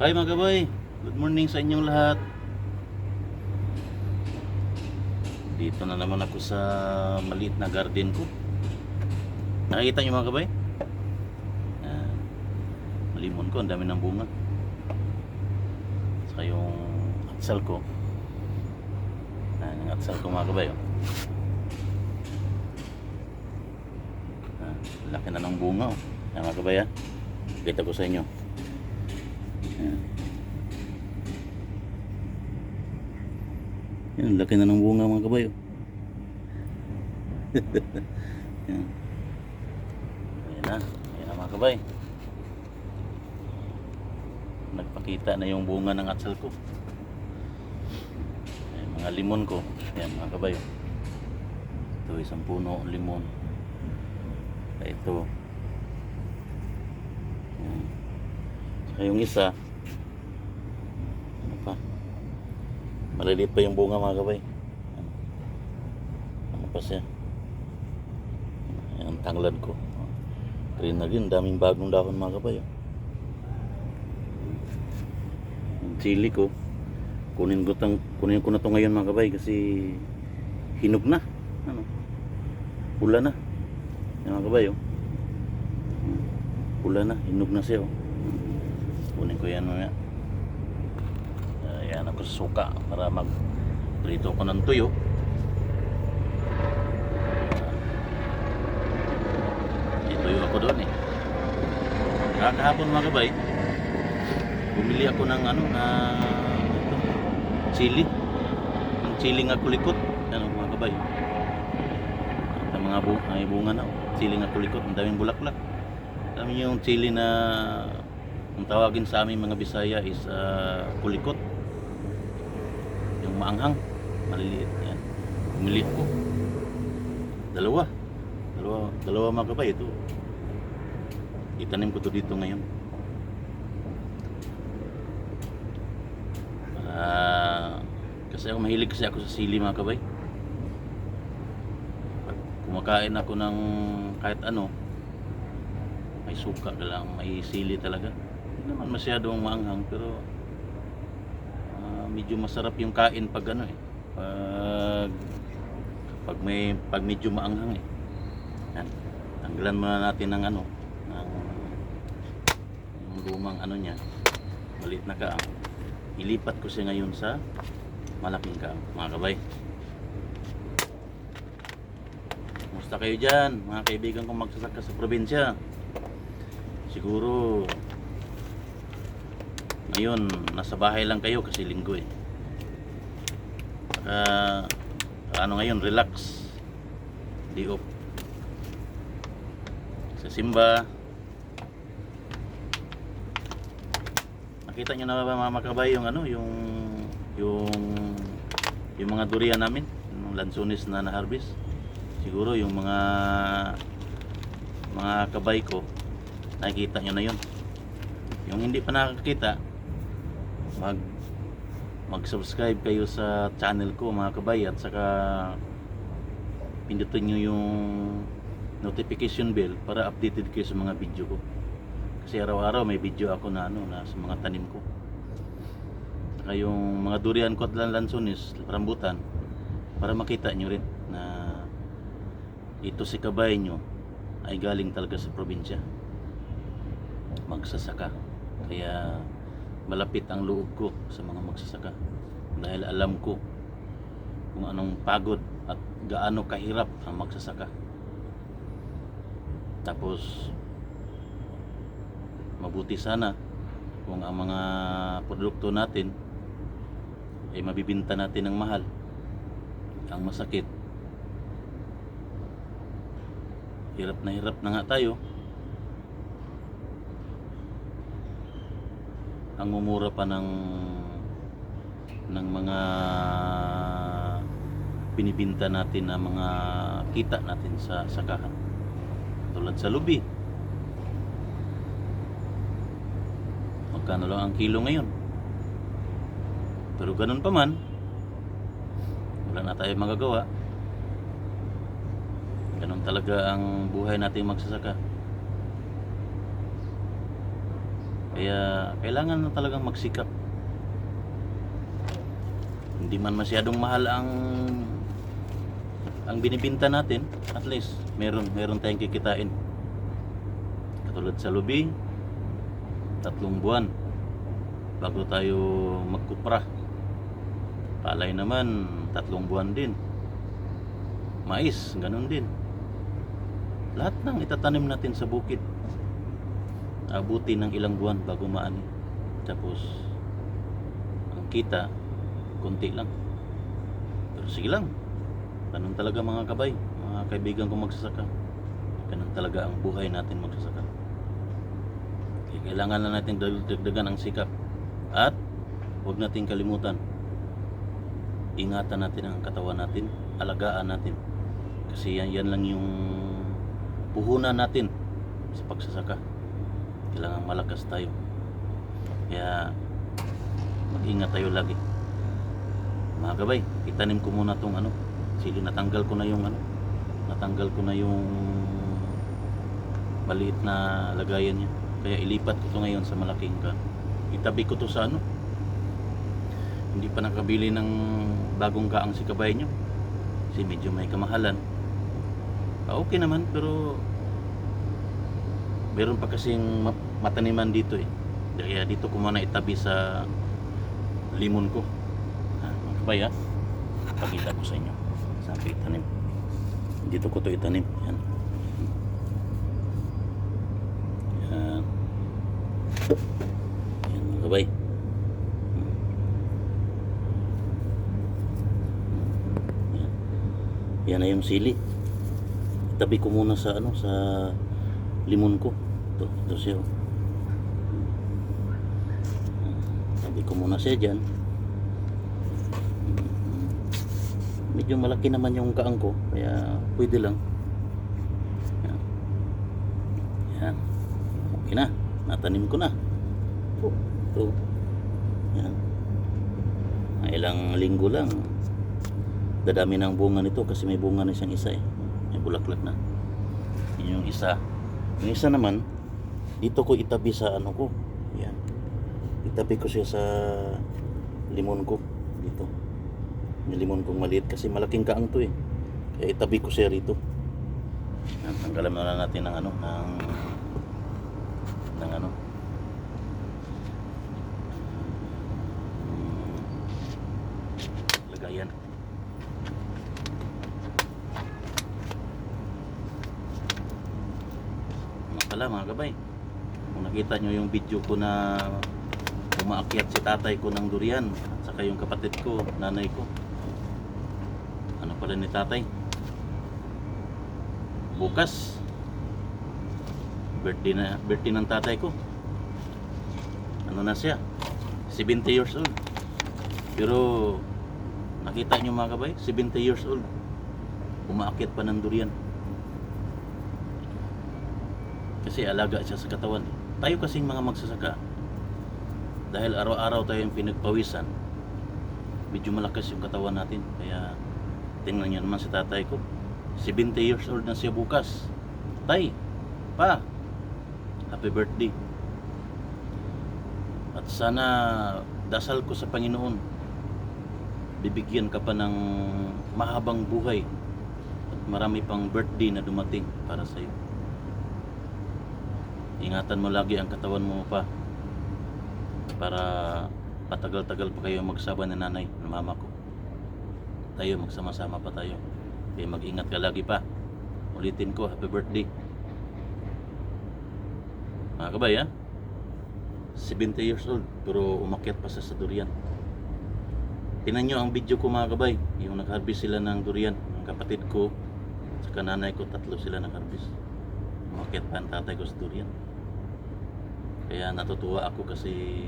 Hi mga kabay, good morning sa inyong lahat. Dito na naman ako sa maliit na garden ko. Nakikita niyo mga kabay? Ah, Malimon ko, ang dami ng bunga. Saka yung atsal ko. Yung atsal ko mga kabay. Laki na ng bunga. Yan mga kabay. Kita ko sa inyo. Yan, laki na ng bunga mga kabay. Yan. Ayan na mga kabay. Nagpakita na yung bunga ng atsal ko. Ayan, mga limon ko. Ayan mga kabay. Ito isang puno limon. Ito. Ayan. Saka yung isa, ano pa? Maliliit pa yung bunga mga kabay. Ano pa siya? Ayan ang tanglad ko. Green na green, daming bagong dahon mga kabay. Yung chili ko, kunin ko na to ngayon mga kabay kasi hinog na. Pula na. Yan mga kabay. Pula na, hinog na siya. Kunin ko yan mamaya. Ayan ako sa suka para magprito ko ng tuyo. Ituyo ako doon kahapon mga kabay, bumili ako ng chili. Yung chili nga kulikot. Mga kabay, mga bunga na. Chili nga kulikot, ang daming bulaklak. Dami yung chili na ang tawagin sa aming mga Bisaya is kulikot. Yung maanghang, maliliit yan. Bumili ako. Dalawa mga kabay. Ito, itanim ko to dito ngayon. Kasi ako mahilig ako sa sili mga kabay. Kumakain ako ng kahit ano, may suka na lang, may sili talaga. Hindi naman masyadong maanghang, pero medyo masarap yung kain pag pag medyo maanghang Yan. Tanggalan muna natin ng yung lumang niya, maliit na kaang. Ilipat ko siya ngayon sa malaking kaang mga kabay. Kumusta kayo dyan mga kaibigan kong magsasaka sa probinsya? Siguro ngayon nasa bahay lang kayo kasi linggo ngayon, relax, di off sa simba. Nakita nyo na ba mga kabay yung yung mga durian namin, yung lansunis na na-harvest? Siguro yung mga kabay ko, nakikita nyo na yun. Yung hindi pa nakakita, mag-subscribe kayo sa channel ko mga kabay, at saka pindutin nyo yung notification bell para updated kayo sa mga video ko. Kasi araw-araw may video ako na sa mga tanim ko. Saka yung mga durian ko at lansunis, rambutan, para makita nyo rin na ito si kabay nyo ay galing talaga sa probinsya, magsasaka. Kaya malapit ang loob ko sa mga magsasaka, dahil alam ko kung anong pagod at gaano kahirap ang magsasaka. Tapos mabuti sana kung ang mga produkto natin ay mabibinta natin ng mahal. Ang masakit, hirap na nga tayo. Ang mumura pa ng mga binibinta natin na mga kita natin sa sakahan, tulad sa lubi. Magkano lang ang kilo ngayon? Pero ganun pa man, wala na tayo magagawa. Ganun talaga ang buhay natin magsasaka. Kaya kailangan na talagang magsikap. Hindi man masyadong mahal ang binibinta natin, at least meron tayong kikitain. Katulad sa lubi, 3 buwan bago tayo magkupra. Palay naman 3 buwan din. Mais, ganun din. Lahat ng itatanim natin sa bukid, abuti ng ilang buwan bago maani. Tapos ang kita konti lang. Pero sige lang, ganun talaga mga kabay, mga kaibigan kong magsasaka. Ganun talaga ang buhay natin magsasaka. Kaya kailangan na natin dagdagan ang sikap. At huwag natin kalimutan, ingatan natin ang katawan natin, alagaan natin. Kasi yan lang yung puhunan natin sa pagsasaka. Kailangan malakas tayo. Kaya mag-ingat tayo lagi. Mga gabay, itanim ko muna tong sili. Natanggal ko na yung maliit na lagayan niya. Kaya ilipat ko to ngayon sa malaking kan. Itabi ko to sa hindi pa nakabili ng bagong kaang si kabay nyo. Kasi medyo may kamahalan. Okay naman, pero meron pa kasing mataniman dito eh. Kaya dito ko muna itabi sa limon ko. Mga kabay pakita ko sa inyo saan ko itanim. Dito ko to itanim. Yan. Yan. Yan mga kabay. Yan. Yan na yung sili. Itabi ko muna sa sa limon ko. Ito siya. Tabi ko muna siya dyan. Medyo malaki naman yung kaang ko, kaya pwede lang. Yan. Yan. Okay na. Natanim ko na. Ito. Yan. Ilang linggo lang, dadami ng bunga nito kasi may bunga na siyang isa eh. May bulaklak na. Yun yung isa. Yung isa naman, dito ko itabi sa ko. Yan. Itabi ko siya sa limon ko. Dito. Yung limon kong maliit kasi malaking kaang to eh. Kaya itabi ko siya rito. Yan. Tanggalan na lang natin ng lagayan. Pala mga gabay, kung nakita nyo yung video ko na umaakyat si tatay ko ng durian at saka yung kapatid ko, nanay ko, ano pala ni tatay, bukas birthday ng tatay ko. Ano na siya, 70 years old. Pero nakita nyo mga gabay, 70 years old, umaakyat pa ng durian. Kasi alaga siya sa katawan. Tayo kasing mga magsasaka, dahil araw-araw tayo yung pinagpawisan, medyo malakas yung katawan natin. Kaya tingnan nyo naman si tatay ko, 70 years old na siya bukas. Tay, pa, happy birthday. At sana dasal ko sa Panginoon, bibigyan ka pa ng mahabang buhay at marami pang birthday na dumating para sa iyo. Ingatan mo lagi ang katawan mo pa, para patagal-tagal pa kayo magsama ni nanay, ng mama ko. Tayo magsama-sama pa tayo. Kaya mag-ingat ka lagi pa. Ulitin ko, happy birthday. Mga kabay 70 years old pero umakyat pa sa durian. Tingnan nyo ang video ko mga kabay, yung nag-harvest sila ng durian. Ang kapatid ko saka nanay ko, 3 sila nag-harvest. Umakyat pa ang tatay ko sa durian. Kaya natutuwa ako kasi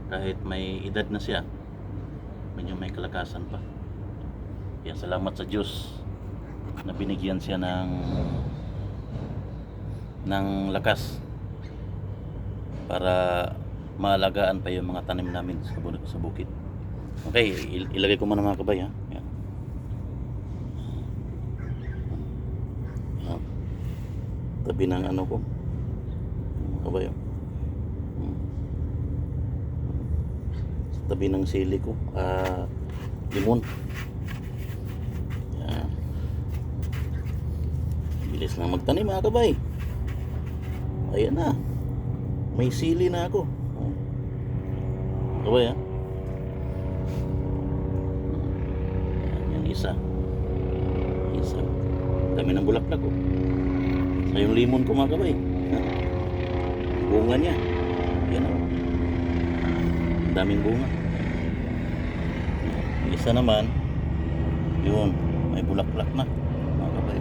kahit may edad na siya, medyo may kalakasan pa. Kaya salamat sa Diyos na binigyan siya ng lakas para maalagaan pa yung mga tanim namin sa bukid. Okay, ilagay ko muna mga kabay Yan. Yan. Tabi ng ko, mga kabay tabi ng sili ko, limon. Yan. Bilis na magtanim mga kabay. Ayan na, may sili na ako. Kabay ha. Yan isa. Dami ng bulaklak ko. Sa yung limon ko mga kabay. Bunga niya. Yan o. Daming bunga. Isa naman, yun, may bulaklak na mga kabay.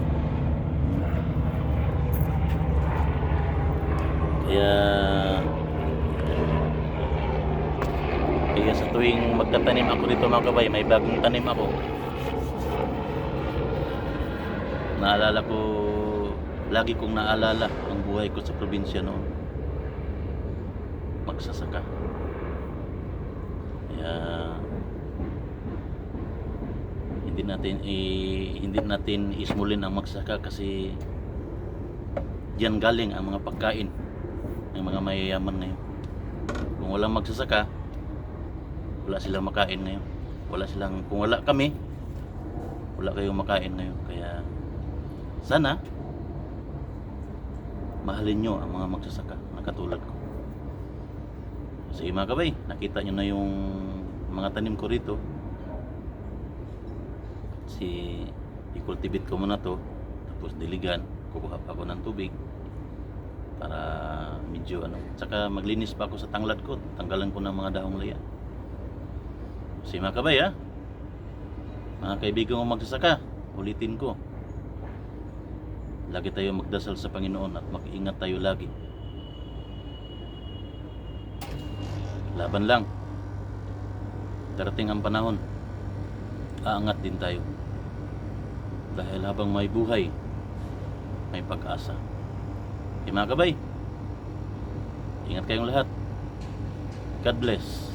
Kaya sa tuwing magtatanim ako dito mga kabay, may bagong tanim ako. Naalala ko, lagi kong naalala ang buhay ko sa probinsya noon. Magsasaka. Kaya hindi natin ismulin ang magsasaka kasi diyan galing ang mga pagkain ng mga mayayaman ngayon. Kung walang magsasaka, wala silang makain ngayon. Kung wala kami, wala kayong makain ngayon. Kaya sana mahalin nyo ang mga magsasaka na katulad ko. Sige mga kabay, nakita nyo na yung mga tanim ko rito. I-cultivate ko muna to, tapos diligan, kukuha pa ako ng tubig para medyo tsaka maglinis pa ako sa tanglad ko, tanggalan ko ng mga daong laya. Sige mga kabay ha, mga kaibigan ko magsasaka, ulitin ko, lagi tayo magdasal sa Panginoon at mag-ingat tayo lagi. Laban lang, darating ang panahon, aangat din tayo. Dahil habang may buhay, may pag-asa. Okay mga kabay, ingat kayong lahat. God bless.